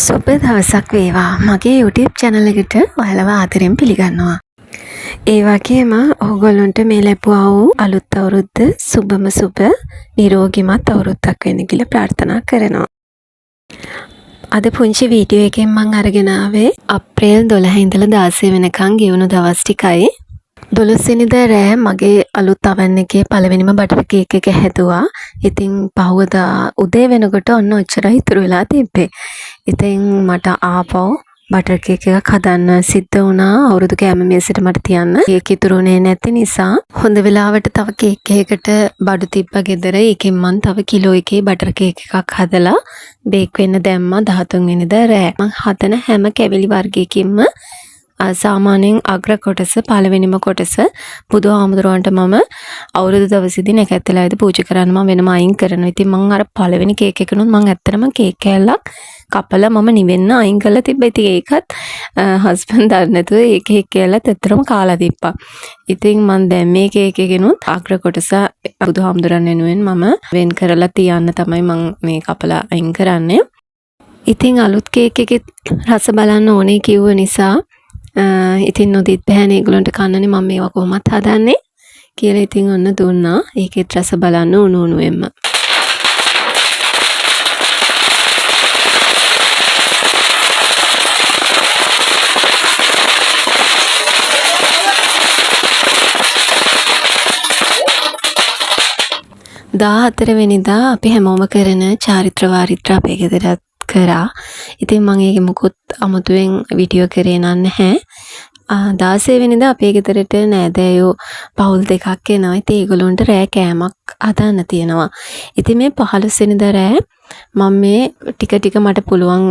සුබ දවසක් වේවා මගේ YouTube channel එකට ඔයාලව ආදරෙන් පිළිගන්නවා. ඒ වගේම ඕගොල්ලන්ට මේ ලැබුවා වූ අලුත් අවුරුද්ද සුබම සුබ නිරෝගීමත් අවුරුද්දක් වෙන්න කියලා ප්‍රාර්ථනා කරනවා. අද පුංචි වීඩියෝ එකෙන් මම අරගෙන ආවේ අප්‍රේල් 12 ඉඳලා 16 වෙනකන් ගෙවුණු දවස් ටිකයි. 12 වෙනිදා රෑ මගේ අලුත් oven එකේ පළවෙනිම බටර් කේක් එක හැදුවා. ඉතින් පහවදා උදේ වෙනකොට ඔන්න ඔච්චරයි ඉතුරු වෙලා තිබ්බේ. ඉතින් මට ආපහු බටර් කේක් එකක් හදන්න සිද්ධ වුණා. අවුරුදු කෑම මේසෙට මට තියන්න කේක් ඉතුරුනේ නැති නිසා හොඳ වෙලාවට තව කේක් එකකට බඩු තිබ්බා ගෙදර. ඒකෙන් මම තව කිලෝ එකේ බටර් කේක් එකක් හදලා බේක් වෙන්න දැම්මා 13 වෙනිදා රෑ. මම හදන හැම කැවිලි වර්ගයකින්ම සාමාන්‍යයෙන් අග්‍ර කොටස පළවෙනිම කොටස බුදුහාමුදුරුවන්ට මම අවුරුදු දවසේදී නැකැත්තලාද පූජා කරන්න මම වෙනම අයින් කරනවා. ඉතින් මම අර පළවෙනි කේක් එකනොත් මම ඇත්තටම කේක් කෑල්ලක් කපලා මම නිවෙන්න අයින් කරලා තිබ්බා. ඉතින් ඒකත් හස්බන්ඩ් දන්නේ නැතුව ඒ කේක් කෑල්ලත් ඇත්තටම කාලා තිබ්බා. ඉතින් මම දැන් මේ කේක් එකනොත් අග්‍ර කොටස බුදුහාමුදුරන් වෙනුවෙන් මම වෙන් කරලා තියන්න තමයි මම මේ කපලා අයින් කරන්නේ. ඉතින් අලුත් කේක් එකේ රස බලන්න ඕනේ කිව්ව නිසා ඉතින් නොදිත් බෑනේ ඒගොල්ලන්ට කන්නනේ මම මේවා කොහොමත් හදන්නේ කියලා ඉතින් ඔන්න දුන්නා. ඒකෙත් රස බලන්න උණු උණුවෙන්ම. දාහතර වෙනිදා අපි හැමෝම කරන චාරිත්‍ර වාරිත්‍ර අපේ ගෙදරත් කරා. ඉතින් මම ඒක මොකොත් අමුතුවෙන් වීඩියෝ කරේ නැහැ. 16 වෙනිදා අපේ ගෙදරට නෑදෑයෝ පවුල් දෙකක් එනවා. ඉතින් ඒගොල්ලොන්ට රෑ කෑමක් හදන්න තියෙනවා. ඉතින් මේ 15 වෙනිදා රෑ මම මේ ටික මට පුළුවන්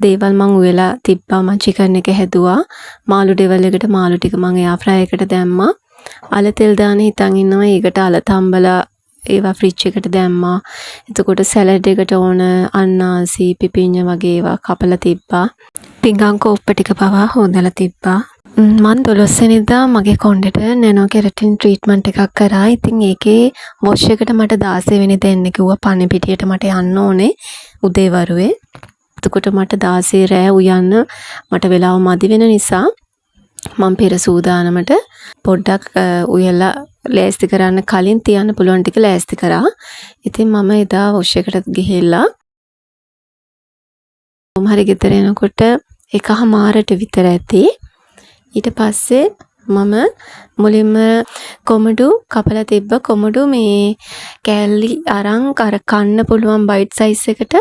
දේවල් මං උයලා තිබ්බා. මං චිකන් එක හැදුවා. මාළු ඩෙවල් එකට මාළු ටික මං එයා ෆ්‍රයි එකට දැම්මා. අල තෙල් දාන හිතන් ඉන්නවා. ඒකට අල තම්බලා ඒවා ෆ්‍රිජ් එකට දැම්මා. එතකොට සැලඩ් එකට ඕන අන්නාසි පිපිඤ්ඤ වගේ ඒවා කපලා තිබ්බා. පිඟන් කෝප්ප ටික පවා හොදලා තිබ්බා. මම 12 වෙනිදා මගේ කොණ්ඩෙට නැනෝ කෙරටින් ට්‍රීට්මන්ට් එකක් කරා. ඉතින් ඒකේ වොෂ් එකට මට 16 වෙනිදා එන්න කිව්වා. පණ පිටියට මට යන්න ඕනේ උදේ වරුවේ. එතකොට මට 16 රෑ උයන්න මට වෙලාව මදි වෙන නිසා මම පෙර සූදානමට පොඩ්ඩක් උයලා ලෑස්ති කරන්න කලින් තියන්න පුළුවන් ටික ලෑස්ති කරා. ඉතින් මම එදා වොෂ් එකට ගිහිල්ලා හරි ගෙදර එනකොට 1:00ට විතර ඇති. ඊට පස්සේ මම මුලින්ම කොමඩු කපලා තිබ්බ කොමඩු මේ කෑල්ලි අරන් අර කන්න පුළුවන් බයිට් සයිස් එකට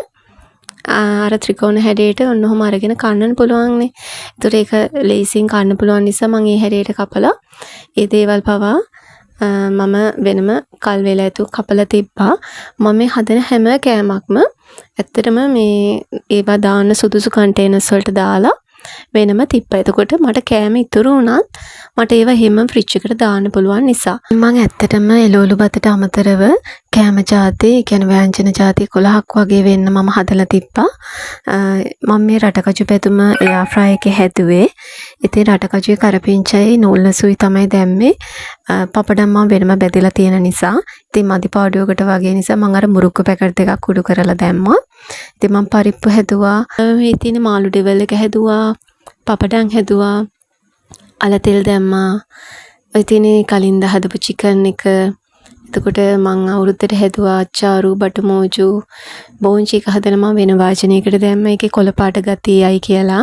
අර ත්‍රිකෝණ හැඩයට ඔන්නෝම අරගෙන කන්නන්න පුළුවන්නේ. ඒතර ඒක ලේසියෙන් කන්න පුළුවන් නිසා මම ඒ හැඩයට කපලා ඒ දේවල් පවා මම වෙනම කල් වේලා ඇතු කපලා තිබ්බා. මම මේ හදන හැම කෑමක්ම ඇත්තටම මේ ඒවා දාන්න සුදුසු කන්ටේනර්ස් වලට දාලා වෙනම තිබ්බා. එතකොට මට කෑම ඉතුරු වුණත් මට ඒවා හැම ෆ්‍රිජ් එකට දාන්න පුළුවන් නිසා මම ඇත්තටම එළවලු බතට අමතරව කෑම ಜಾති, කියන්නේ ව්‍යංජන ಜಾති 11ක් වගේ වෙන්න මම හදලා තිබ්බා. මම මේ රටකජු පැතුම එයා ෆ්‍රයි එකේ හැදුවේ. ඉතින් රටකජුවේ කරපිංචයි නූල්ලසුයි තමයි දැම්මේ. පපඩම් මම වෙනම බෙදලා තියෙන නිසා ඉතින් මදි පාඩුවකට වගේ නිසා මම අර මුරුක්කු පැකට් දෙකක් උඩු කරලා දැම්මා. ඉතින් මම පරිප්පු හැදුවා. මේ තියෙන මාළු ඩෙවල් එක හැදුවා. පපඩම් හැදුවා. අල තෙල් දැම්මා. ඉතින් කලින්ද හදපු චිකන් එක. එතකොට මම අවුරුද්දට හැදුවා අච්චාරු බටමෝජු බෝන්චි එක හදලා මම වෙන වාචනයකට දැම්ම. ඒකේ කොළ පාට ගතියයි කියලා.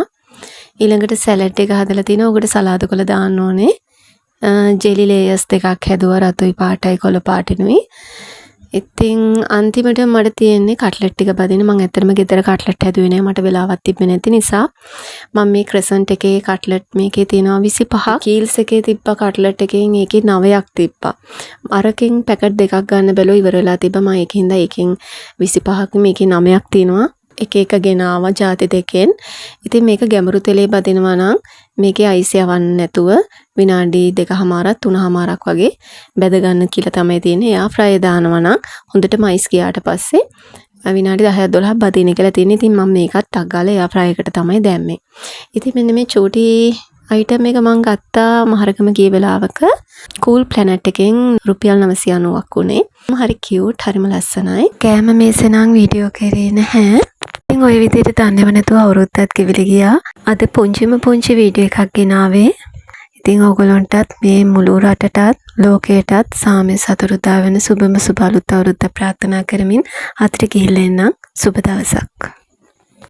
ඊළඟට සැලඩ් එක හදලා තිනවා. උකට සලාද කොළ දාන්න ඕනේ. ජෙලි ලේයර්ස් දෙකක් හැදුවා රතුයි පාටයි කොළ පාටිනුයි. ඉතින් අන්තිමට මට තියෙන්නේ කට්ලට් ටික බදින්න. මම ඇත්තටම ගෙදර කට්ලට් හැදුවේ නෑ. මට වෙලාවක් තිබ්බේ නැති නිසා මම මේ ක්‍රසන්ට් එකේ කට්ලට් මේකේ තියෙනවා 25. කීල්ස් එකේ තිබ්බා කට්ලට් එකෙන් ඒකේ 9ක් තිබ්බා. අරකින් පැකට් දෙකක් ගන්න බැලුවා ඉවර වෙලා තිබ්බා. මම ඒකින්ද ඒකෙන් 25ක් මේකේ 9ක් තියෙනවා. එක ගෙනාවා ಜಾති දෙකෙන්. ඉතින් මේක ගැඹුරු තෙලේ බදිනවා නම් මේකේ අයිස් යවන්න නැතුව විනාඩි 2:00මාරක් 3:00මාරක් වගේ බැද ගන්න කියලා තමයි තියෙන්නේ. එයා ෆ්‍රයි දානවා නම් හොඳටම අයිස් ගියාට පස්සේ විනාඩි 10-12ක් බදින්න කියලා තියෙන්නේ. ඉතින් මම මේකත් ටක් ගාලා එයා ෆ්‍රයි එකට තමයි දැම්මේ. ඉතින් මෙන්න මේ චූටි අයිටම් එක මම ගත්තා මහරගම ගිය වෙලාවක කූල් ප්ලැනට් එකෙන් රුපියල් 990ක් උනේ. හරි කියුට්, හරිම ලස්සනයි. කෑම මේසේ නම් වීඩියෝ කරේ නැහැ. ඉතින් ওই විදිහට දන්නේව නැතුව අවුරුද්දක් ගෙවිලි ගියා. අද පුංචිම පුංචි වීඩියෝ එකක් ගෙනාවේ. ඉතින් ඕගොල්ලන්ටත් මේ මුළු රටටත් ලෝකයටත් සාමය සතුටුදා වෙන සුබම සුබ අලුත් අවුරුද්දක් ප්‍රාර්ථනා කරමින් අතට ගිහිල්ලා එන්නම්. සුබ දවසක්.